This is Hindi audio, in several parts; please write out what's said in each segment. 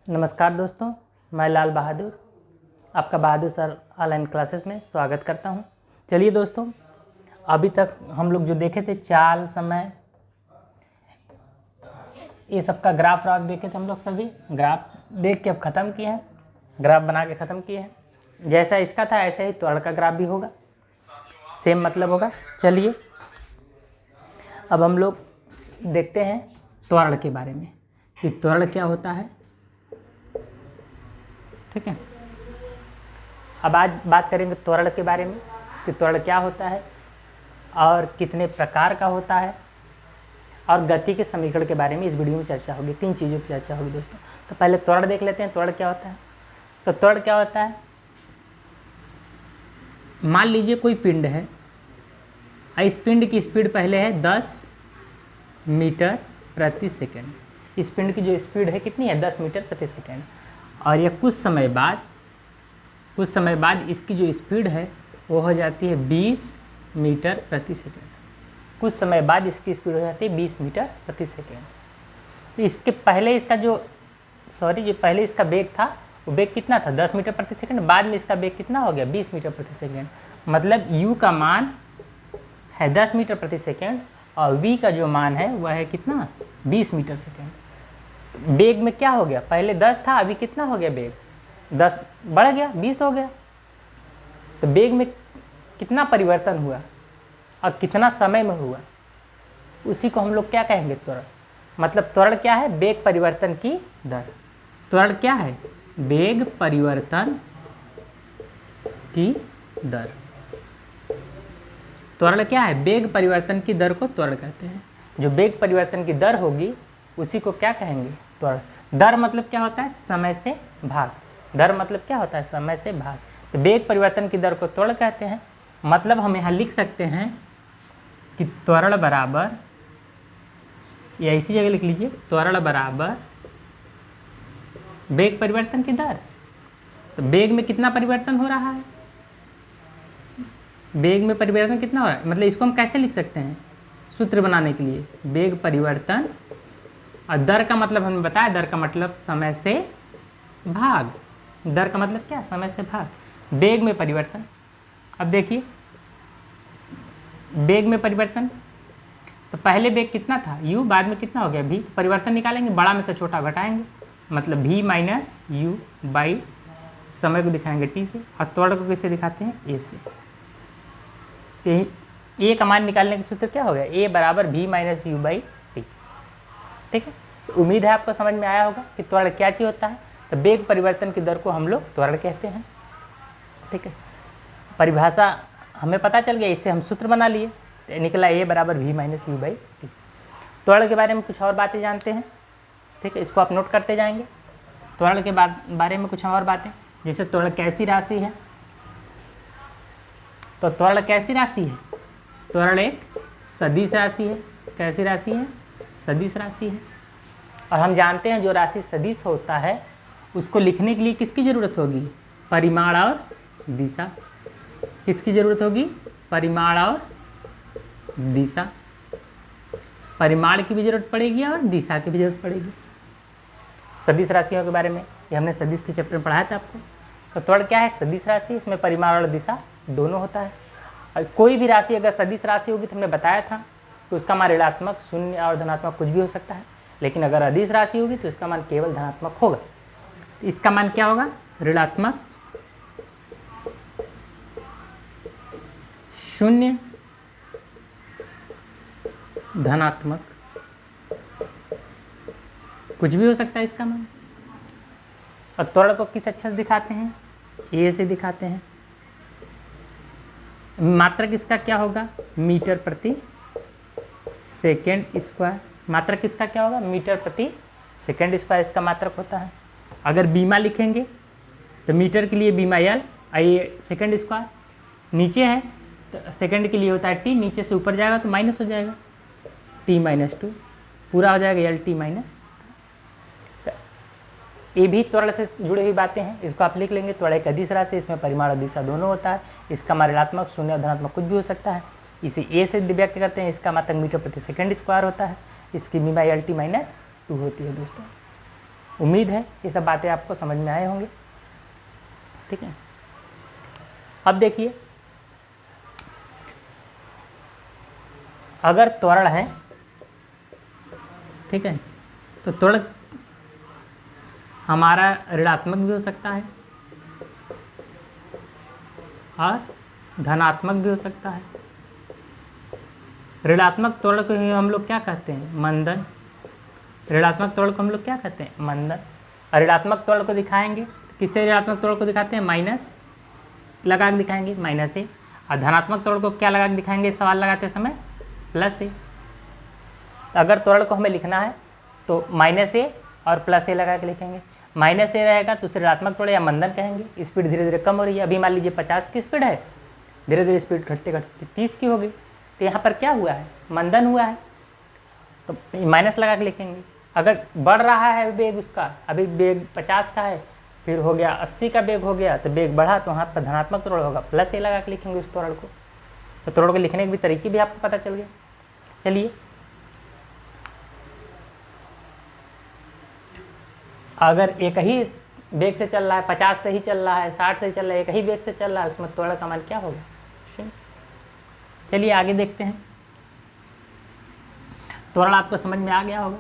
नमस्कार दोस्तों, मैं लाल बहादुर आपका बहादुर सर ऑनलाइन क्लासेस में स्वागत करता हूं। चलिए दोस्तों, अभी तक हम लोग जो देखे थे चाल, समय, ये सब का ग्राफ देखे थे। हम लोग सभी ग्राफ देख के अब ख़त्म किए हैं, ग्राफ बना के ख़त्म किए हैं। जैसा इसका था ऐसे ही त्वरण का ग्राफ भी होगा, सेम मतलब होगा। चलिए अब हम लोग देखते हैं त्वरण के बारे में कि त्वरण क्या होता है। ठीक है, अब आज बात करेंगे त्वरण के बारे में कि त्वरण क्या होता है और कितने प्रकार का होता है, और गति के समीकरण के बारे में इस वीडियो में चर्चा होगी। 3 चीज़ों की चर्चा होगी दोस्तों। तो पहले त्वरण देख लेते हैं, त्वरण क्या होता है। तो त्वरण क्या होता है, मान लीजिए कोई पिंड है, इस पिंड की स्पीड पहले है 10 मीटर प्रति सेकेंड। इस पिंड की जो स्पीड है कितनी है, 10 मीटर प्रति सेकेंड। और यह कुछ समय बाद इसकी जो स्पीड है वो हो जाती है 20 मीटर प्रति सेकेंड। कुछ समय बाद इसकी स्पीड हो जाती है 20 मीटर प्रति सेकेंड। तो इसके पहले इसका जो पहले इसका वेग था वो वेग कितना था, 10 मीटर प्रति सेकेंड। बाद में इसका वेग कितना हो गया, 20 मीटर प्रति सेकेंड। मतलब u का मान है 10 मीटर प्रति सेकेंड और v का जो मान है वह है कितना, 20 मीटर सेकेंड। वेग में क्या हो गया, पहले 10 था, अभी कितना हो गया वेग, 10 बढ़ गया 20 हो गया। तो वेग में कितना परिवर्तन हुआ और कितना समय में हुआ, उसी को हम लोग क्या कहेंगे, त्वरण। मतलब त्वरण क्या है, वेग परिवर्तन की दर। त्वरण क्या है, वेग परिवर्तन की दर। त्वरण क्या है, वेग परिवर्तन की दर को त्वरण कहते हैं। जो वेग परिवर्तन की दर होगी उसी को क्या कहेंगे, त्वरण। दर मतलब क्या होता है, समय से भाग। दर मतलब क्या होता है, समय से भाग। तो वेग परिवर्तन की दर को त्वरण कहते हैं। मतलब हम यहाँ लिख सकते हैं कि त्वरण बराबर, या इसी जगह लिख लीजिए, त्वरण बराबर वेग परिवर्तन की दर। तो वेग में कितना परिवर्तन हो रहा है, वेग में परिवर्तन कितना हो रहा है, मतलब इसको हम कैसे लिख सकते हैं सूत्र बनाने के लिए, वेग परिवर्तन, और दर का मतलब हमने बताया, दर का मतलब समय से भाग। दर का मतलब क्या, समय से भाग। वेग में परिवर्तन, अब देखिए वेग में परिवर्तन, तो पहले वेग कितना था u, बाद में कितना हो गया v। परिवर्तन निकालेंगे, बड़ा में से छोटा घटाएंगे, मतलब v माइनस u बाई समय को दिखाएंगे t से, और त्वरण को किससे दिखाते हैं, a से। तो a का मान निकालने का सूत्र क्या हो गया, a बराबर v minus u by t। ठीक है, तो उम्मीद है आपको समझ में आया होगा कि त्वरण क्या चीज़ होता है। तो वेग परिवर्तन की दर को हम लोग त्वरण कहते हैं। ठीक है, परिभाषा हमें पता चल गया, इससे हम सूत्र बना लिए, तो निकला a बराबर v minus u by T. त्वरण के बारे में कुछ और बातें जानते हैं। ठीक है, इसको आप नोट करते जाएंगे। त्वरण के बारे में कुछ और बातें, जैसे त्वरण कैसी राशि है। तो त्वरण कैसी राशि है, त्वरण एक सदिश राशि है। कैसी राशि है, सदिश राशि है। और हम जानते हैं जो राशि सदिश होता है उसको लिखने के लिए किसकी ज़रूरत होगी, परिमाण और दिशा। किसकी ज़रूरत होगी, परिमाण और दिशा। परिमाण की भी जरूरत पड़ेगी और दिशा की भी जरूरत पड़ेगी। सदिश राशियों के बारे में ये हमने सदिश के चैप्टर में पढ़ाया था आपको। तो त्वरण क्या है, सदिश राशि, इसमें परिमाण और दिशा दोनों होता है। और कोई भी राशि अगर सदिश राशि होगी तो हमने बताया था कि उसका मान ऋणात्मक, शून्य और धनात्मक कुछ भी हो सकता है। लेकिन अगर अदिश राशि होगी तो इसका मान केवल धनात्मक होगा। तो इसका मान क्या होगा, ऋणात्मक, शून्य, धनात्मक, कुछ भी हो सकता है इसका मान। और त्वरण को किस अक्षर से दिखाते हैं, ए से दिखाते हैं। मात्रक इसका क्या होगा, मीटर प्रति सेकेंड स्क्वायर। मात्रक इसका क्या होगा, मीटर प्रति सेकेंड स्क्वायर इसका मात्रक होता है। अगर बीमा लिखेंगे तो मीटर के लिए बीमा एल, ये सेकेंड स्क्वायर नीचे है तो सेकेंड के लिए होता है टी, नीचे से ऊपर जाएगा तो माइनस हो जाएगा, टी माइनस 2 पूरा हो जाएगा एल टी माइनस। ये भी त्वरण से जुड़ी हुई बातें हैं, इसको आप लिख लेंगे। त्वरण एक अदिश राशि, इसमें परिमाण और दिशा दोनों होता है। इसका मान ऋणात्मक, शून्य और धनात्मक कुछ भी हो सकता है। इसे ए से व्यक्त करते हैं। इसका मात्रक मीटर प्रति सेकेंड स्क्वायर होता है। इसकी बीमा एल टी माइनस 2 होती है दोस्तों। उम्मीद है ये सब बातें आपको समझ में आए होंगे। ठीक है, अब देखिए, अगर त्वरण है, ठीक है, तो त्वरण हमारा ऋणात्मक भी हो सकता है और धनात्मक भी हो सकता है। ऋणात्मक त्वरण को ही हम लोग क्या कहते हैं? मंदन। ऋणात्मक त्वरण को हम लोग क्या कहते हैं? मंदन। और ऋणात्मक त्वरण को दिखाएंगे किससे? ऋणात्मक त्वरण को दिखाते हैं माइनस लगा के दिखाएंगे, -a। और धनात्मक त्वरण को क्या लगा के दिखाएंगे सवाल लगाते समय? +a। अगर त्वरण को हमें लिखना है तो -a और +a लगा के लिखेंगे। -a रहेगा तो उसे ऋणात्मक त्वरण या मंदन कहेंगे। स्पीड धीरे धीरे कम हो रही है। अभी मान लीजिए 50 की स्पीड है, धीरे धीरे स्पीड घटते घटते 30 की हो गई, तो यहाँ पर क्या हुआ है? मंदन हुआ है, तो माइनस लगा के लिखेंगे। अगर बढ़ रहा है वेग उसका, अभी वेग 50 का है, फिर हो गया 80 का वेग हो गया, तो वेग बढ़ा तो वहाँ पर धनात्मक त्वरण होगा, +a लगा के लिखेंगे उस त्वरण को। तो त्वरण को लिखने के भी तरीके भी आपको पता चल गया। चलिए, अगर एक ही वेग से चल रहा है, 50 से ही चल रहा है, 60 से ही चल रहा है, एक ही वेग से चल रहा है, उसमें त्वरण का मान क्या होगा? 0। चलिए आगे देखते हैं। त्वरण आपको समझ में आ गया होगा।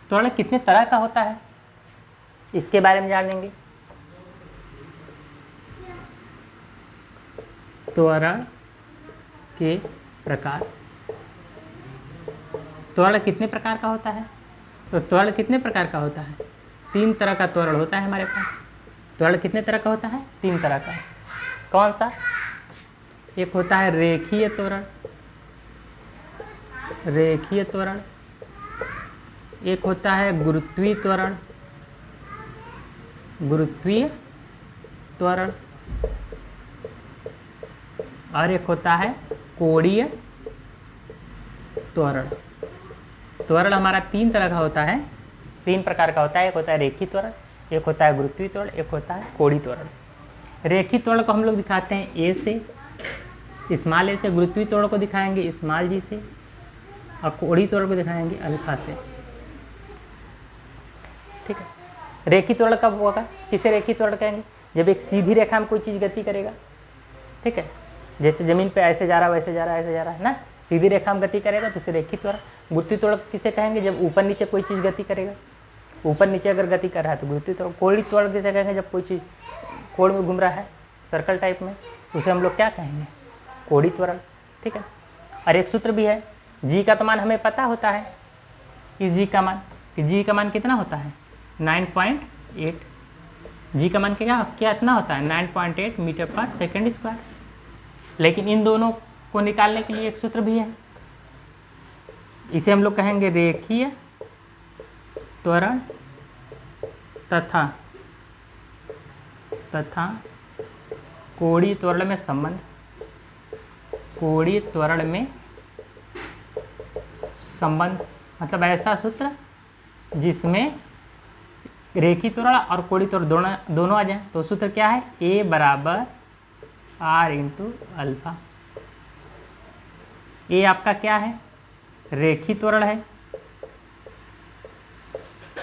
त्वरण कितने तरह का होता है इसके बारे में जानेंगे। त्वरण के प्रकार। त्वरण कितने प्रकार का होता है? तो त्वरण कितने प्रकार का होता है? 3 तरह का त्वरण होता है हमारे पास। त्वरण कितने तरह का होता है? 3 तरह का। कौन सा? एक होता है रेखीय त्वरण, रेखीय त्वरण। एक होता है गुरुत्वीय त्वरण, गुरुत्वीय त्वरण। और एक होता है कोणीय त्वरण। त्वरण हमारा 3 तरह का होता है, 3 प्रकार का होता है। एक होता है रेखीय त्वरण, एक होता है गुरुत्वीय त्वरण, एक होता है कोणीय त्वरण। रेखीय त्वरण को हम लोग दिखाते हैं ए से, स्मॉल ए से। गुरुत्वीय त्वरण को दिखाएंगे स्मॉल जी से, और कोणीय त्वरण को दिखाएंगे अल्फा से। ठीक है, रेखीय त्वरण कब होगा? किसे रेखीय त्वरण कहेंगे? जब एक सीधी रेखा में कोई चीज़ गति करेगा। ठीक है, जैसे जमीन पे ऐसे जा रहा है, वैसे जा रहा है, ऐसे जा रहा है ना, सीधी रेखा में गति करेगा तो उसे रेखीय त्वरण। गुरुत्वीय त्वरण किसे कहेंगे? जब ऊपर नीचे कोई चीज़ गति करेगा, ऊपर नीचे अगर गति कर रहा है तो गुरुत्वीय त्वरण। कोणीय त्वरण किसे कहेंगे? जब कोई चीज़ कोण में घूम रहा है, सर्कल टाइप में, उसे हम लोग क्या कहेंगे? कोणीय त्वरण। ठीक है, और एक सूत्र भी है, जी का तो मान हमें पता होता है, इस जी का मान, कि जी का मान कितना होता है? 9.8। जी का मान क्या इतना होता है? 9.8 मीटर पर सेकेंड स्क्वायर। लेकिन इन दोनों को निकालने के लिए एक सूत्र भी है, इसे हम लोग कहेंगे रेखीय त्वरण तथा कोणीय त्वरण में संबंध। कोणीय त्वरण में संबंध मतलब ऐसा सूत्र जिसमें रेखीय त्वरण और कोणीय त्वरण दोनों आ जाए। तो सूत्र क्या है? A बराबर R इंटू अल्फा। ए आपका क्या है? रेखीय त्वरण है।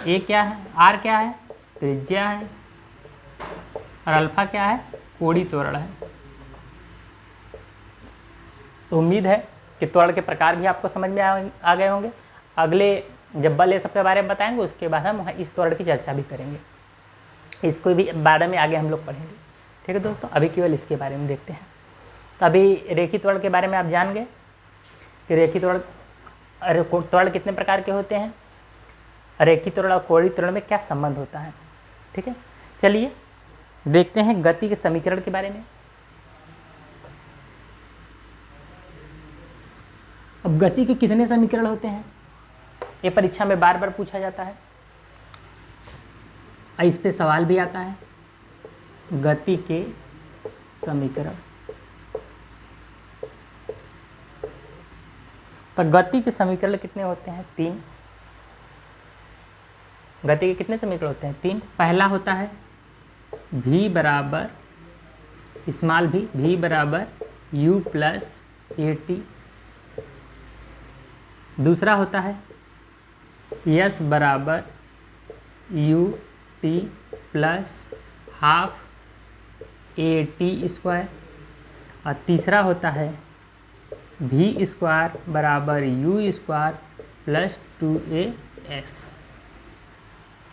ए क्या है? आर क्या है? त्रिज्या है। और अल्फा क्या है? कोणीय त्वरण है। तो उम्मीद है कि त्वरण के प्रकार भी आपको समझ में आ गए होंगे। अगले जब बल ये सब के बारे में बताएंगे उसके बाद हम इस त्वरण की चर्चा भी करेंगे, इसको भी बारे में आगे हम लोग पढ़ेंगे। ठीक है दोस्तों, अभी केवल इसके बारे में देखते हैं। तो अभी रेखीय त्वरण के बारे में आप जान गए कि रेखीय त्वरण कितने प्रकार के होते हैं, रेखीय त्वरण और कोणीय त्वरण में क्या संबंध होता है। ठीक है, चलिए देखते हैं गति के समीकरण के बारे में। अब गति के कितने समीकरण होते हैं, ये परीक्षा में बार बार पूछा जाता है और इस पे सवाल भी आता है। गति के समीकरण, तो गति के समीकरण कितने होते हैं? 3। गति के कितने समीकरण होते हैं? 3। पहला होता है v बराबर स्मॉल v बराबर u प्लस at। दूसरा होता है s बराबर u T plus half A T square, और तीसरा होता है वी स्क्वायर बराबर यू स्क्वायर प्लस 2ax।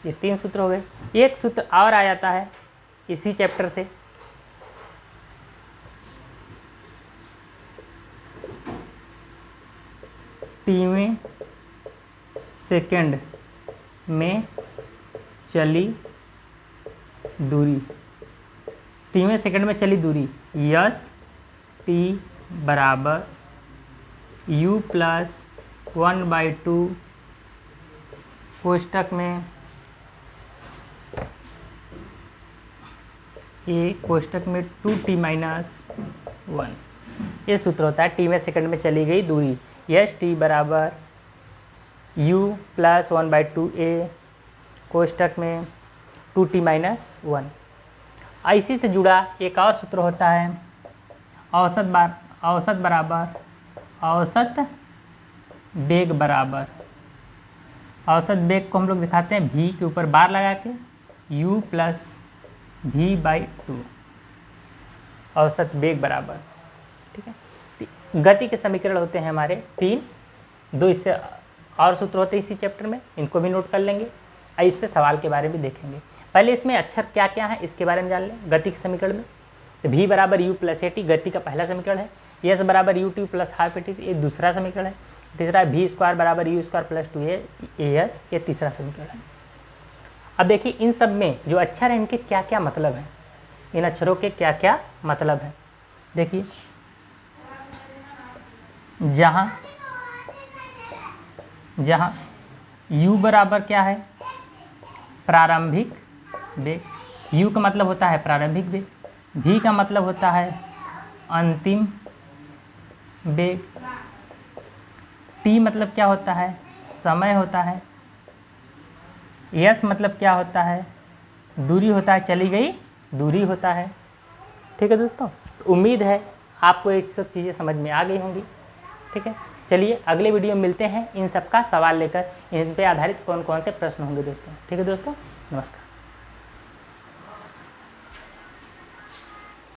ये 3 सूत्र हो गए। एक सूत्र और आ जाता है इसी चैप्टर से, टीवें सेकंड में चली दूरी, टीवें सेकंड में चली दूरी यस टी बराबर यू प्लस 1/2 कोष्टक में ए कोष्टक में 2t - 1। ये सूत्र होता है टीवें सेकंड में चली गई दूरी यस टी बराबर u प्लस 1/2 ए कोष्टक में 2t - 1। इसी से जुड़ा एक और सूत्र होता है औसत बराबर औसत वेग बराबर, औसत वेग को हम लोग दिखाते हैं v के ऊपर बार लगा के u प्लस v/2, औसत वेग बराबर। ठीक है, गति के समीकरण होते हैं हमारे 3, 2 इससे और सूत्र होते हैं इसी चैप्टर में, इनको भी नोट कर लेंगे। इस पे सवाल के बारे में देखेंगे। पहले इसमें अक्षर क्या क्या है इसके बारे में जान लें। गति के समीकरण में तो v बराबर u प्लस ए टी गति का पहला समीकरण है, s बराबर U T plus half A T ये दूसरा समीकरण है, तीसरा v स्क्वायर बराबर यू स्क्वायर प्लस 2as ये तीसरा समीकरण है। अब देखिए इन सब में जो अक्षर है इनके क्या क्या मतलब हैं, इन अक्षरों के क्या क्या मतलब हैं। देखिए जहाँ u बराबर क्या है प्रारंभिक वेग, u का मतलब होता है प्रारंभिक वेग, v का मतलब होता है अंतिम वेग, t मतलब क्या होता है समय होता है, s मतलब क्या होता है दूरी होता है, चली गई दूरी होता है। ठीक है दोस्तों, तो उम्मीद है आपको ये सब चीज़ें समझ में आ गई होंगी। ठीक है, चलिए अगले वीडियो में मिलते हैं इन सब का सवाल लेकर, इन पे आधारित कौन कौन से प्रश्न होंगे दोस्तों। ठीक है दोस्तों, नमस्कार।